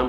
I'm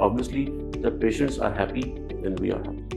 obviously the patients are happy then we are happy.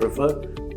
prefer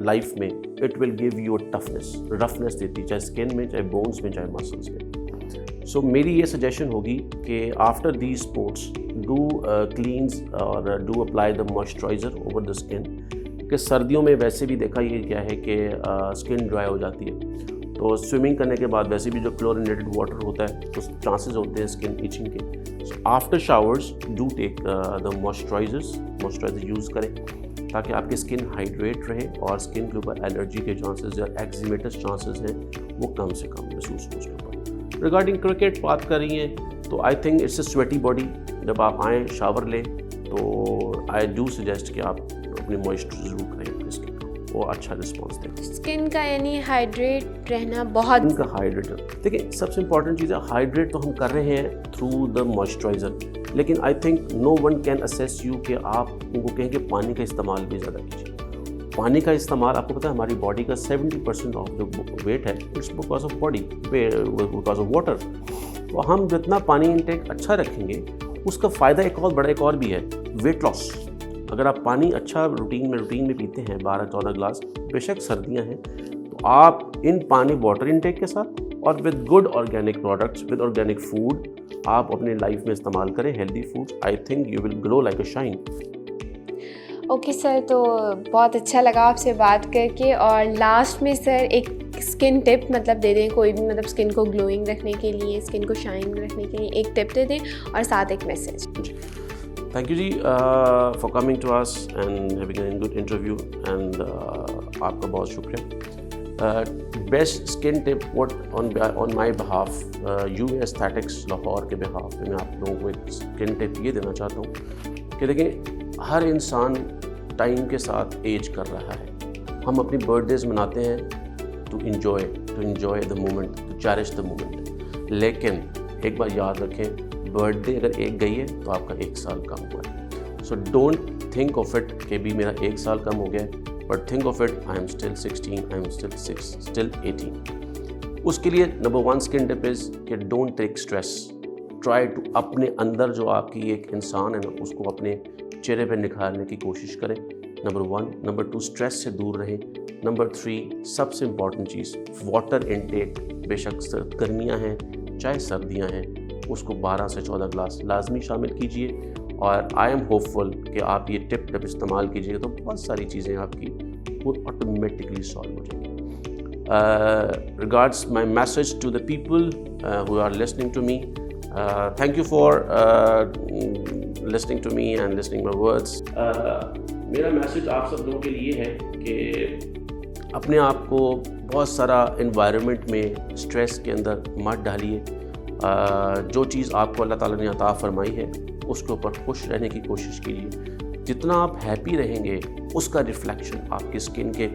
life में it will give you toughness, roughness देती है, चाहे skin में, चाहे bones में, चाहे मसल्स में. सो मेरी ये सजेशन होगी कि after these sports do cleanse और do apply the moisturiser over the skin, कि सर्दियों में वैसे भी देखा ये क्या है कि स्किन ड्राई हो जाती है, तो स्विमिंग करने के बाद वैसे भी जो क्लोरिनेटेड वाटर होता है तो चांसेस होते हैं स्किन इचिंग के. So after showers do take the moisturiser use करें ताकि आपकी स्किन हाइड्रेट रहे और स्किन के ऊपर एलर्जी के चांसेस या एक्जिमेटस चांसेस हैं वो कम से कम महसूस हो उसके ऊपर. रिगार्डिंग क्रिकेट बात कर रही हैं तो I think it's a sweaty body. जब आप आएँ शावर लें तो आई डू सजेस्ट कि आप अपनी मॉइस्चर ज़रूर करें अपनी स्किन को, वो अच्छा रिस्पॉन्स देगा. स्किन का यानी हाइड्रेट रहना बहुत, स्किन का हाइड्रेट, देखिए सबसे इंपॉर्टेंट चीज़ है हाइड्रेट तो हम कर रहे हैं थ्रू द मॉइस्चराइज़र, लेकिन I think no one can assess you कि आप उनको कहें कि पानी का इस्तेमाल भी ज़्यादा कीजिए. पानी का इस्तेमाल आपको पता है हमारी बॉडी का 70% ऑफ द वेट है it's because of body, because of water. तो हम जितना पानी इंटेक अच्छा रखेंगे उसका फ़ायदा एक और भी है, वेट लॉस. अगर आप पानी अच्छा रूटीन में पीते हैं 12-14 ग्लास, बेशक सर्दियां हैं, तो आप इन पानी वाटर इंटेक के साथ और with good organic products, with organic food आप अपने लाइफ में इस्तेमाल करें, healthy foods, I think you will glow like a shine. Okay sir, तो बहुत अच्छा लगा आपसे बात करके. और लास्ट में सर एक स्किन टिप मतलब दे दें, कोई भी मतलब स्किन को ग्लोइंग रखने के लिए, स्किन को शाइन रखने के लिए एक टिप दे दें और साथ एक message. Thank you ji for coming to us and having an good interview and आपका बहुत शुक्रिया. Best skin tip what on my behalf, you aesthetics Lahore के बिहाफ में मैं आप लोगों को एक स्किन टिप ये देना चाहता हूँ कि देखें हर इंसान टाइम के साथ एज कर रहा है. हम अपनी बर्थडेज मनाते हैं to enjoy the moment, to cherish the moment, लेकिन एक बार याद रखें बर्थडे अगर एक गई है तो आपका 1 साल कम हुआ है. So don't think of it कि भी मेरा 1 साल कम हो गया है, but think of it I am still 16, I am still 18. उसके लिए नंबर 1 स्किन टिप इज़ कि don't take stress. Try to अपने अंदर जो आपकी एक इंसान है ना उसको अपने चेहरे पर निखारने की कोशिश करें. नंबर 1. नंबर 2 स्ट्रेस से दूर रहें. नंबर 3 सबसे इम्पॉर्टेंट चीज़ वाटर इनटेक, बेशक गर्मियाँ हैं चाहे सर्दियाँ हैं, उसको 12 से 14 ग्लास लाजमी शामिल कीजिए. और आई एम होपफुल कि आप ये टिप जब इस्तेमाल कीजिएगा तो बहुत सारी चीज़ें आपकी वो ऑटोमेटिकली सॉल्व हो जाएंगी. Regards my message to the people who are listening to me, thank you for listening to me and listening my words. मेरा मैसेज आप सब लोगों के लिए है कि अपने आप को बहुत सारा इन्वायरमेंट में स्ट्रेस के अंदर मत डालिए. जो चीज़ आपको अल्लाह ताला ने अता फरमाई है उसके ऊपर खुश रहने की कोशिश कीजिए. जितना आप हैप्पी रहेंगे उसका रिफ्लेक्शन आपकी स्किन के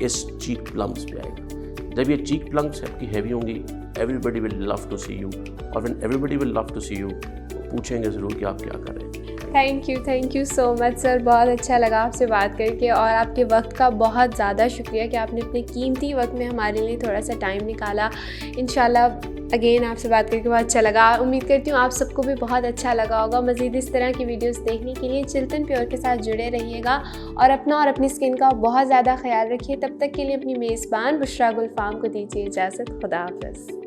इस चीक प्लम्स पे आएगा. जब ये चीक प्लम्स आपकी हैवी होंगी everybody will love to see you, और when everybody will love to see you पूछेंगे ज़रूर कि आप क्या कर रहे हैं. Thank you so much sir, बहुत अच्छा लगा आपसे बात करके और आपके वक्त का बहुत ज़्यादा शुक्रिया कि आपने अपने कीमती वक्त में हमारे लिए थोड़ा सा टाइम निकाला. इंशाल्लाह अगेन आपसे बात करके बहुत अच्छा लगा. उम्मीद करती हूँ आप सबको भी बहुत अच्छा लगा होगा. मज़ीद इस तरह की वीडियोस देखने के लिए चिल्तन प्योर के साथ जुड़े रहिएगा और अपना और अपनी स्किन का बहुत ज़्यादा ख्याल रखिए. तब तक के लिए अपनी मेज़बान बुशरा गुलफाम को दीजिए इजाज़त. खुदा हाफ़िज़.